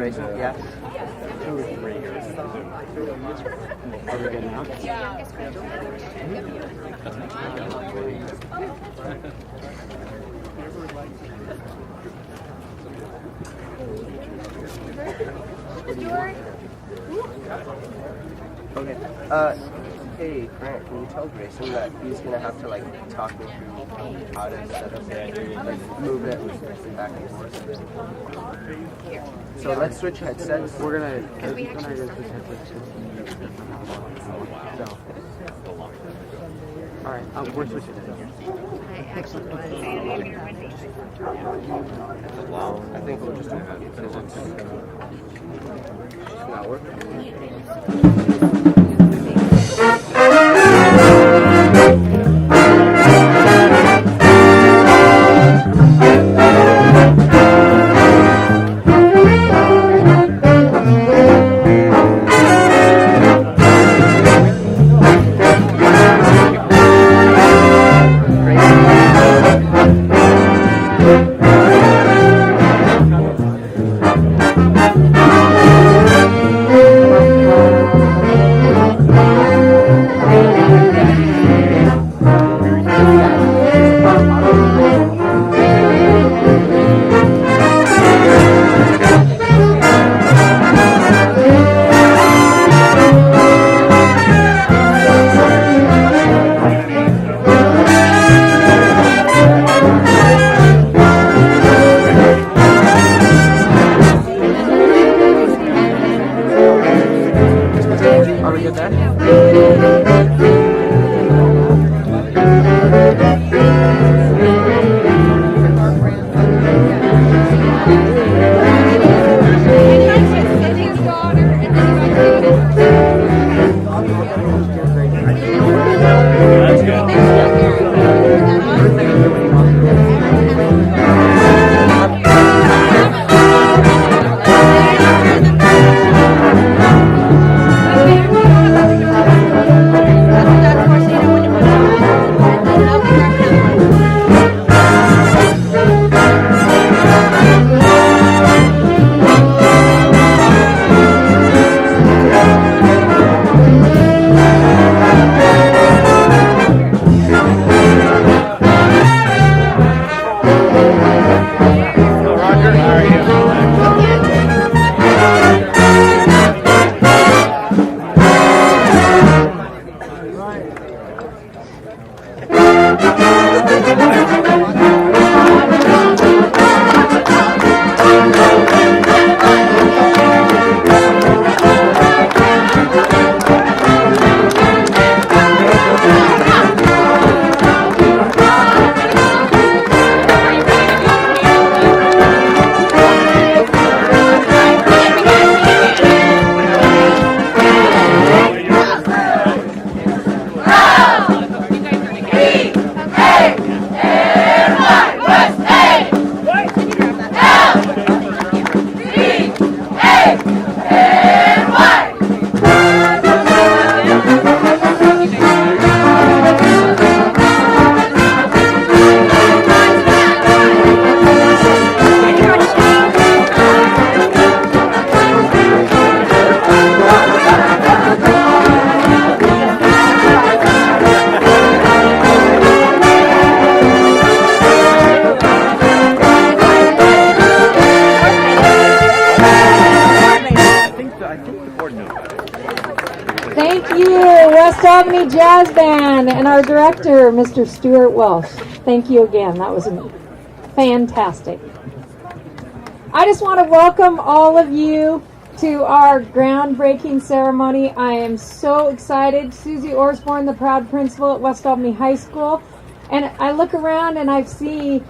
Grayson, yeah. Okay. Hey, Grant, can you tell Grayson that he's gonna have to talk me through how to set up it, move it back and forth. So let's switch headsets. We're gonna switch headsets. So, all right, we're switching headsets. I think we'll just do that because it's not working. you, West Albany Jazz Band, and our director, Mr. Stuart Welsh. Thank you again. That was fantastic. I just want to welcome all of you to our groundbreaking ceremony. I am so excited. Susie Osborne, the proud principal at West Albany High School. And I look around and I see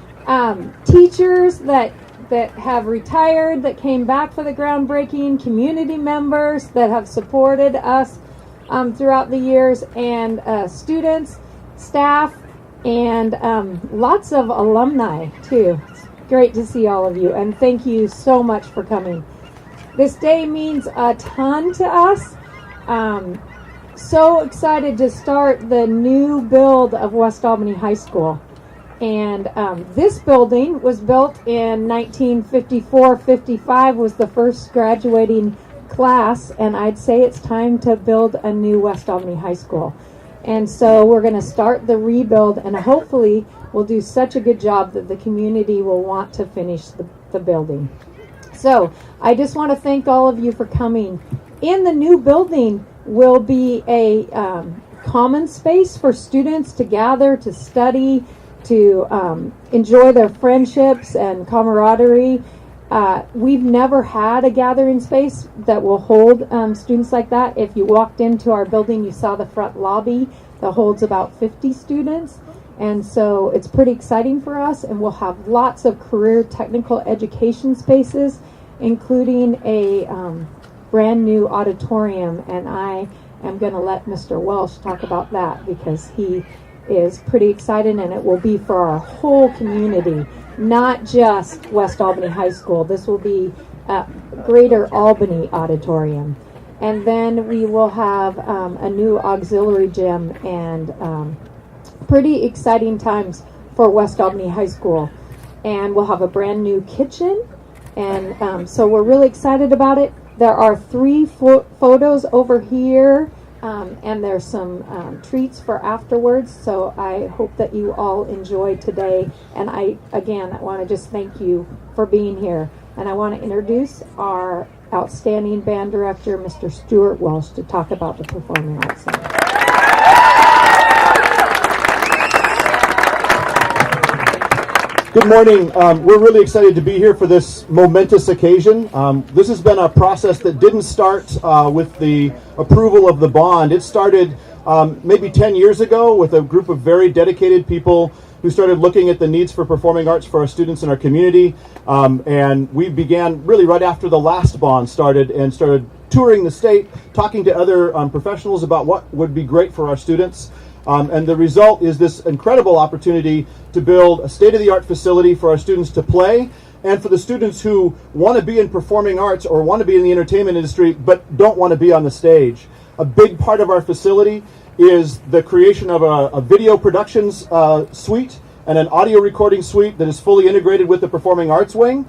teachers that have retired, that came back for the groundbreaking, community members that have supported us throughout the years, and students, staff, and lots of alumni too. It's great to see all of you, and thank you so much for coming. This day means a ton to us. So excited to start the new build of West Albany High School. And this building was built in 1954-55, was the first graduating class, and I'd say it's time to build a new West Albany High School. And so we're going to start the rebuild, and hopefully we'll do such a good job that the community will want to finish the building. So I just want to thank all of you for coming. In the new building will be a common space for students to gather, to study, to enjoy their friendships and camaraderie. We've never had a gathering space that will hold students like that. If you walked into our building, you saw the front lobby that holds about 50 students. And so it's pretty exciting for us, and we'll have lots of career technical education spaces, including a brand new auditorium. And I am going to let Mr. Welsh talk about that because he is pretty excited, and it will be for our whole community, not just West Albany High School. This will be Greater Albany Auditorium. And then we will have a new auxiliary gym, and pretty exciting times for West Albany High School. And we'll have a brand new kitchen, and so we're really excited about it. There are 3 photos over here, and there's some treats for afterwards, so I hope that you all enjoy today. And I want to just thank you for being here. And I want to introduce our outstanding band director, Mr. Stuart Welsh, to talk about the Performing Arts Center. Good morning. We're really excited to be here for this momentous occasion. This has been a process that didn't start with the approval of the bond. It started maybe 10 years ago with a group of very dedicated people who started looking at the needs for performing arts for our students in our community. And we began really right after the last bond started, and started touring the state, talking to other professionals about what would be great for our students. And the result is this incredible opportunity to build a state-of-the-art facility for our students to play, and for the students who want to be in performing arts or want to be in the entertainment industry but don't want to be on the stage. A big part of our facility is the creation of a video productions suite and an audio recording suite that is fully integrated with the performing arts wing.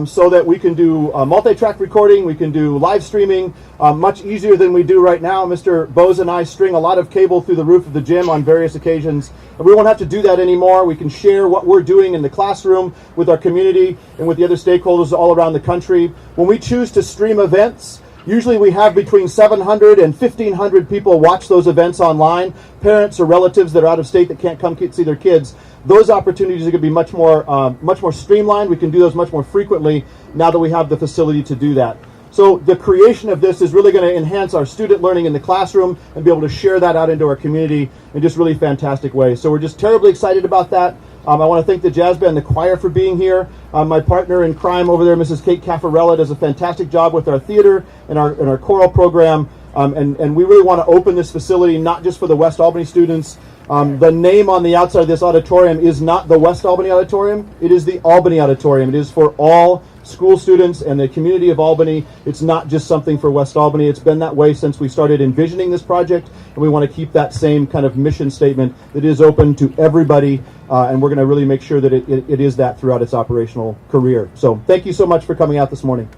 So that we can do multi-track recording, we can do live streaming much easier than we do right now. Mr. Bose and I string a lot of cable through the roof of the gym on various occasions. And we won't have to do that anymore. We can share what we're doing in the classroom with our community and with the other stakeholders all around the country. When we choose to stream events, usually we have between 700 and 1,500 people watch those events online, parents or relatives that are out of state that can't come see their kids. Those opportunities are going to be much more streamlined. We can do those much more frequently now that we have the facility to do that. So the creation of this is really going to enhance our student learning in the classroom and be able to share that out into our community in just really fantastic ways. So we're just terribly excited about that. I want to thank the jazz band, the choir, for being here. My partner in crime over there, Mrs. Kate Caffarella, does a fantastic job with our theater and our choral program. And we really want to open this facility not just for the West Albany students. The name on the outside of this auditorium is not the West Albany Auditorium. It is the Albany Auditorium. It is for all school students and the community of Albany. It's not just something for West Albany. It's been that way since we started envisioning this project, and we want to keep that same kind of mission statement that is open to everybody, and we're going to really make sure that it is that throughout its operational career. So thank you so much for coming out this morning.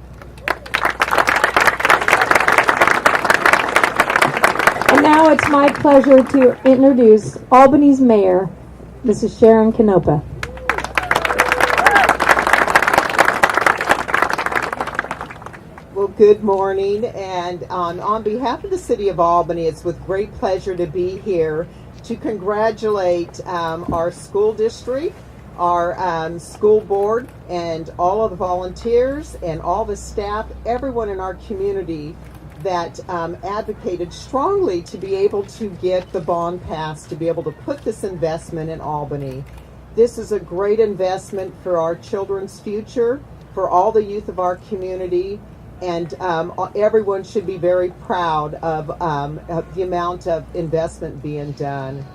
And now it's my pleasure to introduce Albany's Mayor, Mrs. Sharon Canopa. Well, Good morning, and on behalf of the City of Albany, it's with great pleasure to be here to congratulate our school district, our school board, and all of the volunteers and all the staff, everyone in our community that advocated strongly to be able to get the bond passed, to be able to put this investment in Albany. This is a great investment for our children's future, for all the youth of our community, and everyone should be very proud of the amount of investment being done.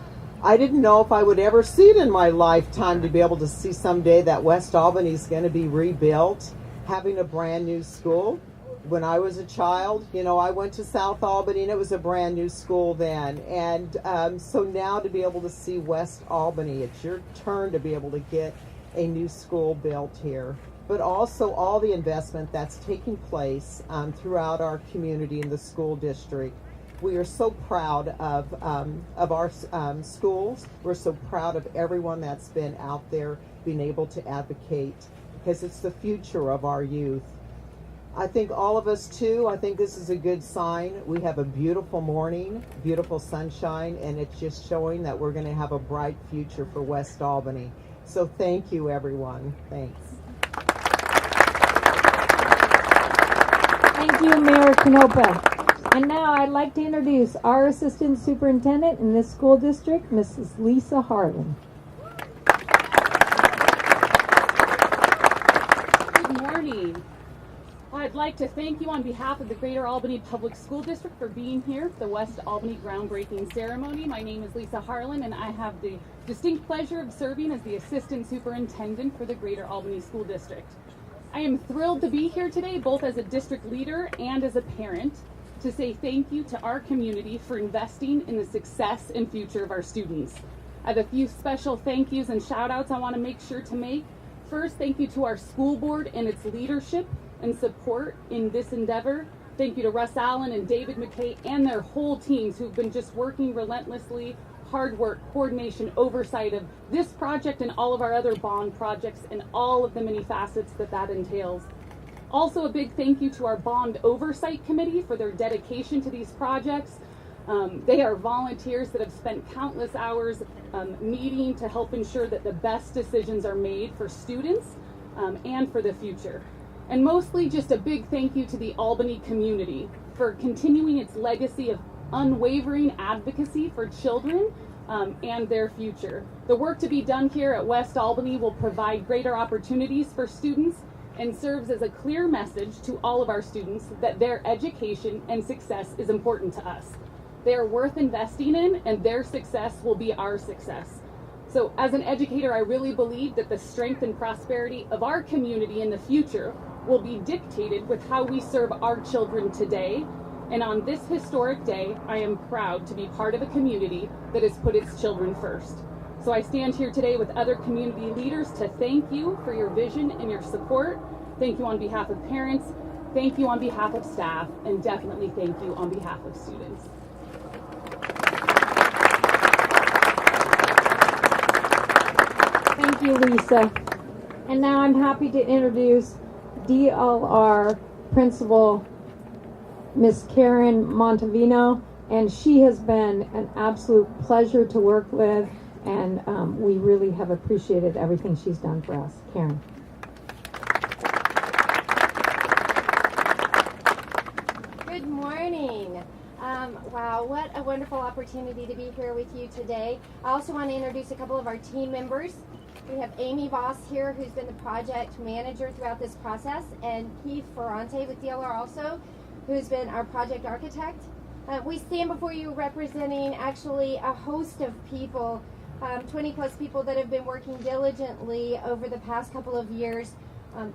I didn't know if I would ever see it in my lifetime to be able to see someday that West Albany is going to be rebuilt, having a brand new school. When I was a child, I went to South Albany and it was a brand new school then. And so now to be able to see West Albany, it's your turn to be able to get a new school built here. But also all the investment that's taking place throughout our community in the school district. We are so proud of our schools. We're so proud of everyone that's been out there being able to advocate, because it's the future of our youth. I think all of us too, I think this is a good sign. We have a beautiful morning, beautiful sunshine, and it's just showing that we're going to have a bright future for West Albany. So thank you, everyone. Thanks. Thank you, Mayor Canopa. And now I'd like to introduce our Assistant Superintendent in this school district, Mrs. Lisa Harlan. Good morning. I'd like to thank you on behalf of the Greater Albany Public School District for being here for the West Albany groundbreaking ceremony. My name is Lisa Harlan, and I have the distinct pleasure of serving as the Assistant Superintendent for the Greater Albany School District. I am thrilled to be here today, both as a district leader and as a parent, to say thank you to our community for investing in the success and future of our students. I have a few special thank yous and shout outs I want to make sure to make. First, thank you to our school board and its leadership and support in this endeavor. Thank you to Russ Allen and David McKay and their whole teams who've been just working relentlessly, hard work, coordination, oversight of this project and all of our other bond projects and all of the many facets that entails. Also, a big thank you to our Bond Oversight Committee for their dedication to these projects. They are volunteers that have spent countless hours meeting to help ensure that the best decisions are made for students and for the future. And mostly just a big thank you to the Albany community for continuing its legacy of unwavering advocacy for children and their future. The work to be done here at West Albany will provide greater opportunities for students and serves as a clear message to all of our students that their education and success is important to us. They are worth investing in, and their success will be our success. So as an educator, I really believe that the strength and prosperity of our community in the future will be dictated with how we serve our children today. And on this historic day, I am proud to be part of a community that has put its children first. So I stand here today with other community leaders to thank you for your vision and your support. Thank you on behalf of parents, thank you on behalf of staff, and definitely thank you on behalf of students. Thank you, Lisa. And now I'm happy to introduce DLR Principal Miss Karen Montevino, and she has been an absolute pleasure to work with, and we really have appreciated everything she's done for us. Karen. Good morning. Wow, what a wonderful opportunity to be here with you today. I also want to introduce a couple of our team members. We have Amy Voss here, who's been the project manager throughout this process, and Keith Ferrante with DLR also, who's been our project architect. We stand before you representing actually a host of people, 20 plus people that have been working diligently over the past couple of years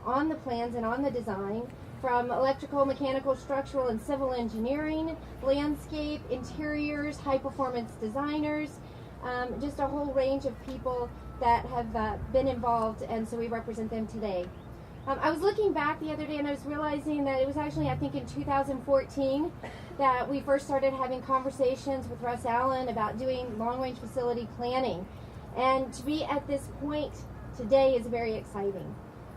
on the plans and on the design, from electrical, mechanical, structural, and civil engineering, landscape, interiors, high performance designers, just a whole range of people that have been involved, and so we represent them today. I was looking back the other day and I was realizing that it was actually, I think in 2014, that we first started having conversations with Russ Allen about doing long-range facility planning. And to be at this point today is very exciting.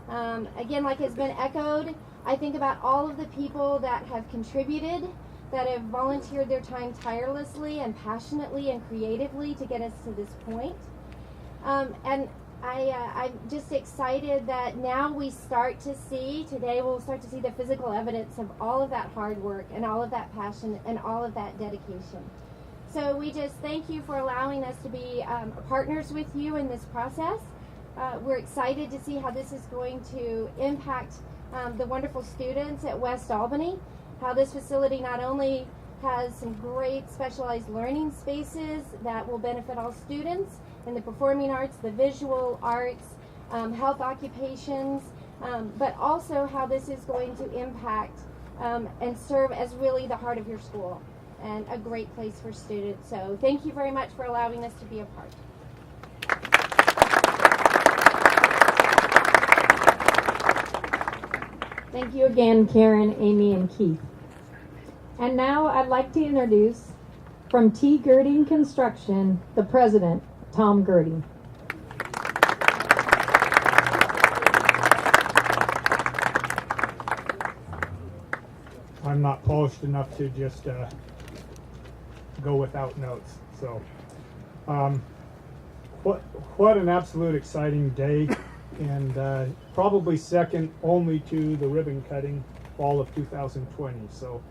Again, like it's been echoed, I think about all of the people that have contributed, that have volunteered their time tirelessly and passionately and creatively to get us to this point. And I'm just excited that now we start to see, today we'll start to see the physical evidence of all of that hard work and all of that passion and all of that dedication. So we just thank you for allowing us to be partners with you in this process. We're excited to see how this is going to impact the wonderful students at West Albany, how this facility not only has some great specialized learning spaces that will benefit all students in the performing arts, the visual arts, health occupations, but also how this is going to impact and serve as really the heart of your school and a great place for students. So thank you very much for allowing us to be a part. Thank you again, Karen, Amy, and Keith. And now I'd like to introduce from T. Girding Construction, the president, Tom Girding. I'm not polished enough to just go without notes. So, what an absolute exciting day, and probably second only to the ribbon cutting fall of 2020. So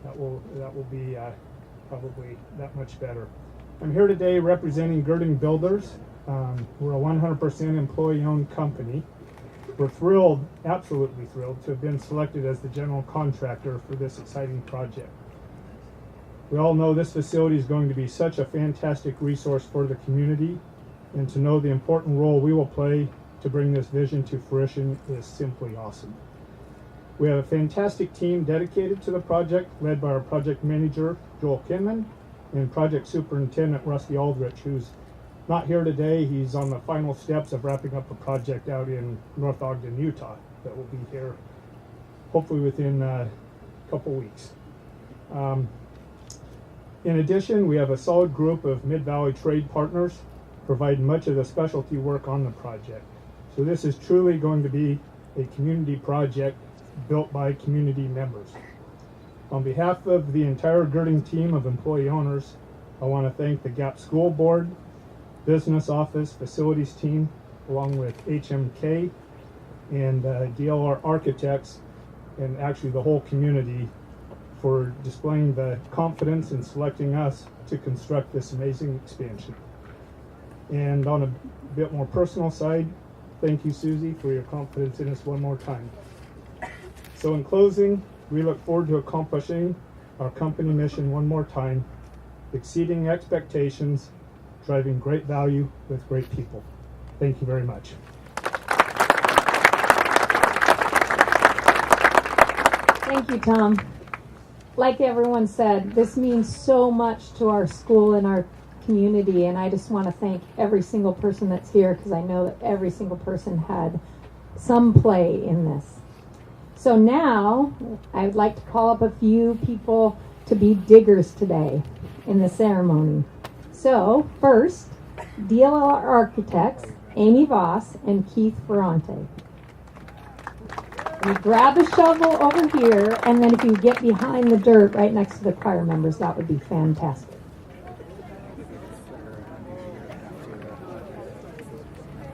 that will be probably that much better. I'm here today representing Girding Builders. We're a 100% employee-owned company. We're thrilled, absolutely thrilled, to have been selected as the general contractor for this exciting project. We all know this facility is going to be such a fantastic resource for the community, and to know the important role we will play to bring this vision to fruition is simply awesome. We have a fantastic team dedicated to the project, led by our project manager, Joel Kinman, and project superintendent, Rusty Aldrich, who's not here today. He's on the final steps of wrapping up a project out in North Ogden, Utah, that will be here hopefully within a couple weeks. In addition, we have a solid group of Mid-Valley trade partners providing much of the specialty work on the project. So this is truly going to be a community project built by community members. On behalf of the entire Girding team of employee owners, I want to thank the Gap School Board, Business Office, Facilities team, along with HMK and DLR Architects, and actually the whole community, for displaying the confidence in selecting us to construct this amazing expansion. And on a bit more personal side, thank you, Susie, for your confidence in us one more time. So in closing, we look forward to accomplishing our company mission one more time, exceeding expectations, driving great value with great people. Thank you very much. Thank you, Tom. Like everyone said, this means so much to our school and our community, and I just want to thank every single person that's here, because I know that every single person had some play in this. So now, I would like to call up a few people to be diggers today in the ceremony. So, first, DLR Architects, Amy Voss and Keith Ferrante. You grab a shovel over here, and then if you get behind the dirt right next to the choir members, that would be fantastic.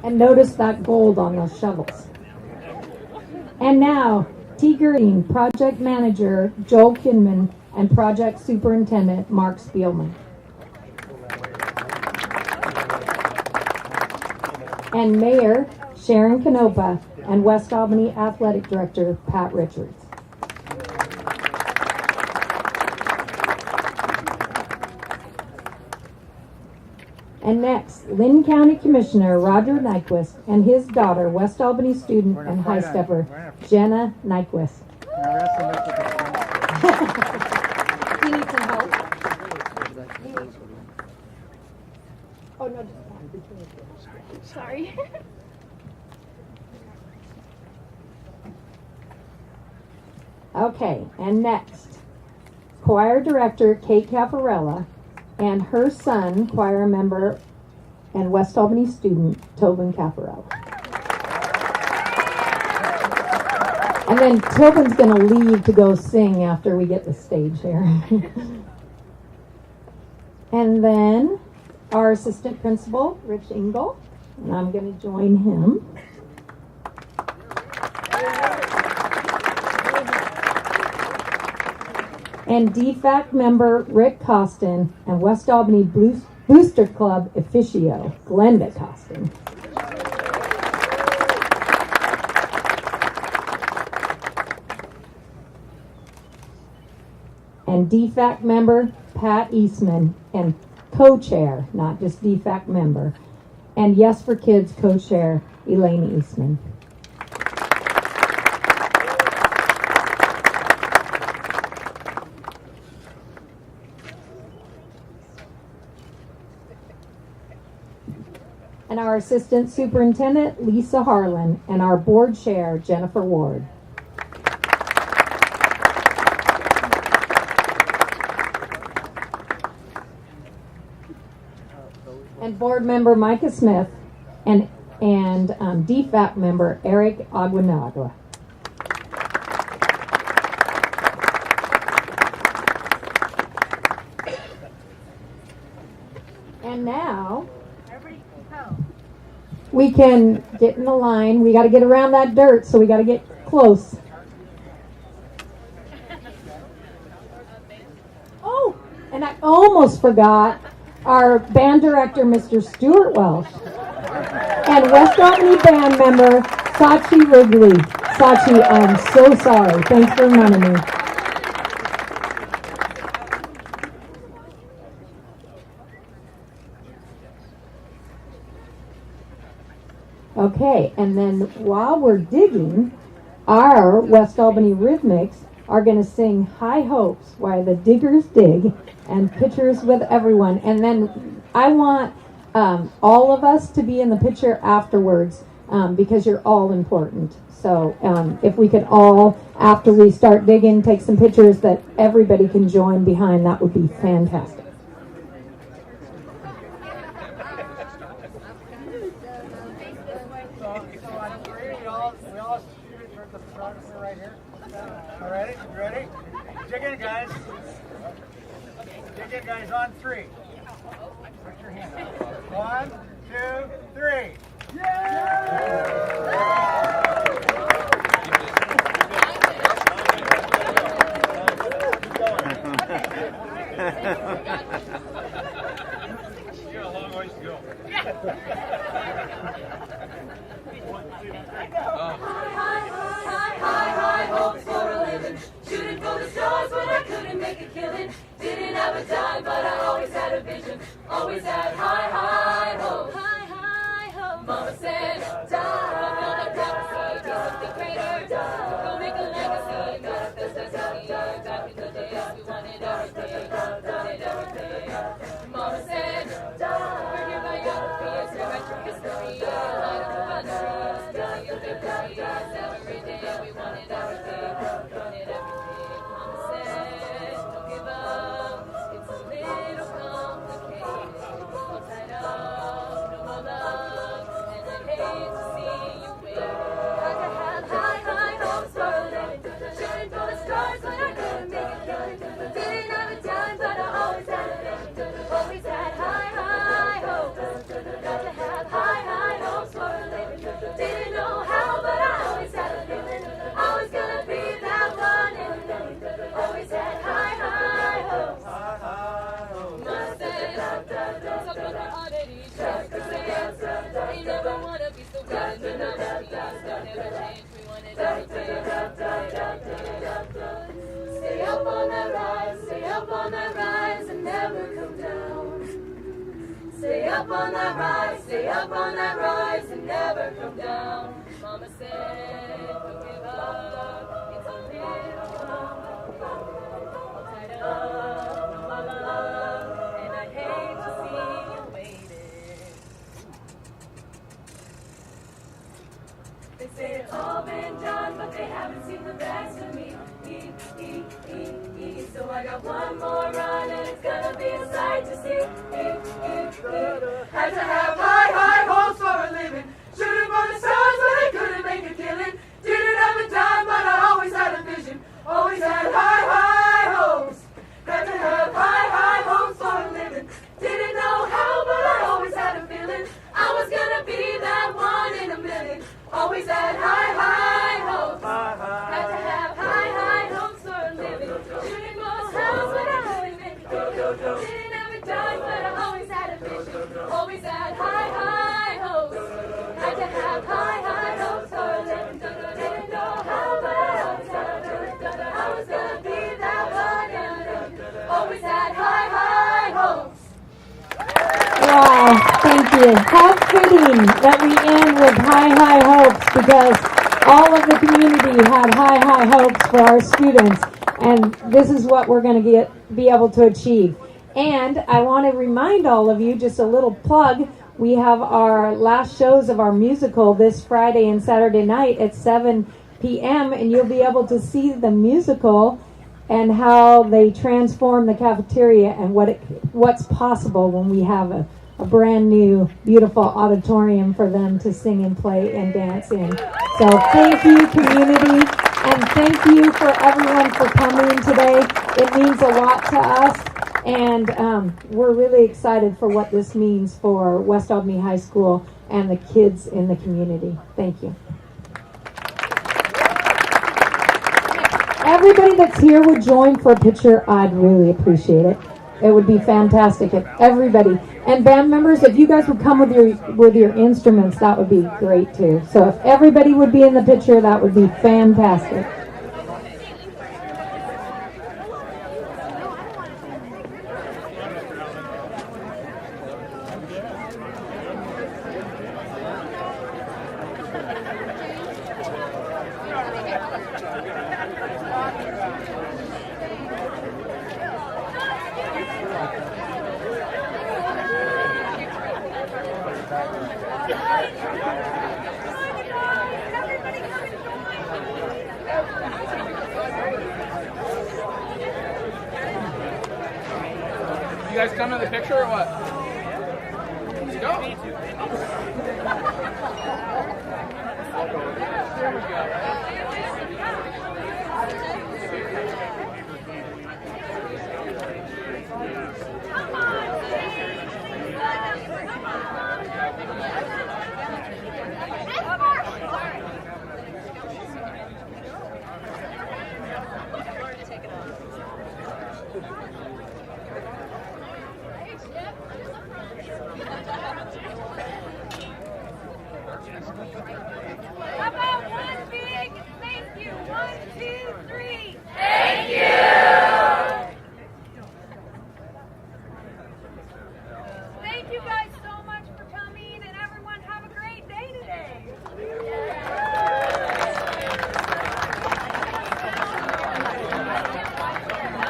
And notice that gold on those shovels. And now, T. Girding, Project Manager Joel Kinman, and Project Superintendent Mark Spielman. And Mayor Sharon Canopa and West Albany Athletic Director Pat Richards. And next, Lynn County Commissioner Roger Nyquist and his daughter, West Albany student and high stepper, Jenna Nyquist. Do you need some help? Oh, no, just sorry. Okay, and next, Choir Director Kate Caparella and her son, choir member and West Albany student, Tobin Caparella. And then Tobin's going to leave to go sing after we get the stage here. And then our assistant principal, Rich Engel, and I'm going to join him. And DFAC member Rick Costin and West Albany Booster Club officio Glenda Costin. And DFAC member Pat Eastman and co-chair, not just DFAC member, and Yes for Kids co-chair Elaine Eastman. And our assistant superintendent Lisa Harlan and our board chair Jennifer Ward. And board member Micah Smith and DFAC member Eric Aguinagua. And now we can get in the line. We got to get around that dirt, so we got to get close. Oh, and I almost forgot our band director, Mr. Stuart Welsh, and West Albany band member, Sachi Wrigley. Sachi, I'm so sorry. Thanks for reminding me. Okay, and then while we're digging, our West Albany Rhythmics are going to sing High Hopes while the diggers dig and pictures with everyone. And then I want all of us to be in the picture afterwards because you're all important. So if we could all, after we start digging, take some pictures that everybody can join behind, that would be fantastic. All ready? You ready? Dig in, guys. Dig in, guys, on three. Put your hand up. 1, 2, 3. You got a long ways to go. High hopes for a living. Shooting for the stars when I couldn't make a killing. Didn't have a dime, but I always had a vision. Always had high hopes. High hopes. Mama said, die. Another prophecy, do something greater. Go make a legacy. Manifest destiny. Back in the days, we wanted everything. Wanted everything. Mama said, die. Burn your biographies, rewrite your history. Light up the country, study your victories. Every day we wanted everything. Wanted everything. Mama said, don't give up. It's a little complicated. All tied up, no more love. And I'd hate to see you waiting. I could have high hopes for a living. Shooting for the stars when I couldn't make a killing. Didn't have a dime, but I always had a vision. Always had high hopes. Got to have high hopes for a living. Didn't know how, but I always had a feeling. I was gonna be that one in a million. Always had high hopes. Mama said, talk about the oddities. They never wanna be so good in the 90s. Never changed, we wanted everything. Stay up on that rise, stay up on that rise, and never come down. Stay up on that rise, stay up on that rise, and never come down. Mama said, don't give up, it's a little tied up, mama, and I hate to see you waiting. They say it's all been done, but they haven't seen the best of me. So I got one more run, and it's gonna be a sight to see. Had to have high hopes for a living. Shooting for the stars, but I couldn't make a killing. Didn't have a dime, but I thank you. How fitting that we end with high hopes, because all of the community had high hopes for our students, and this is what we're going to be able to achieve. And I want to remind all of you, just a little plug, we have our last shows of our musical this Friday and Saturday night at 7 p.m. and you'll be able to see the musical and how they transform the cafeteria and what's possible when we have a brand new, beautiful auditorium for them to sing and play and dance in. So thank you, community, and thank you for everyone for coming today. It means a lot to us, and we're really excited for what this means for West Albany High School and the kids in the community. Thank you. Everybody that's here would join for a picture. I'd really appreciate it. It would be fantastic if everybody, and band members, if you guys would come with your instruments, that would be great too. So if everybody would be in the picture, that would be fantastic. You guys come to the picture or what? Let's go. Yep.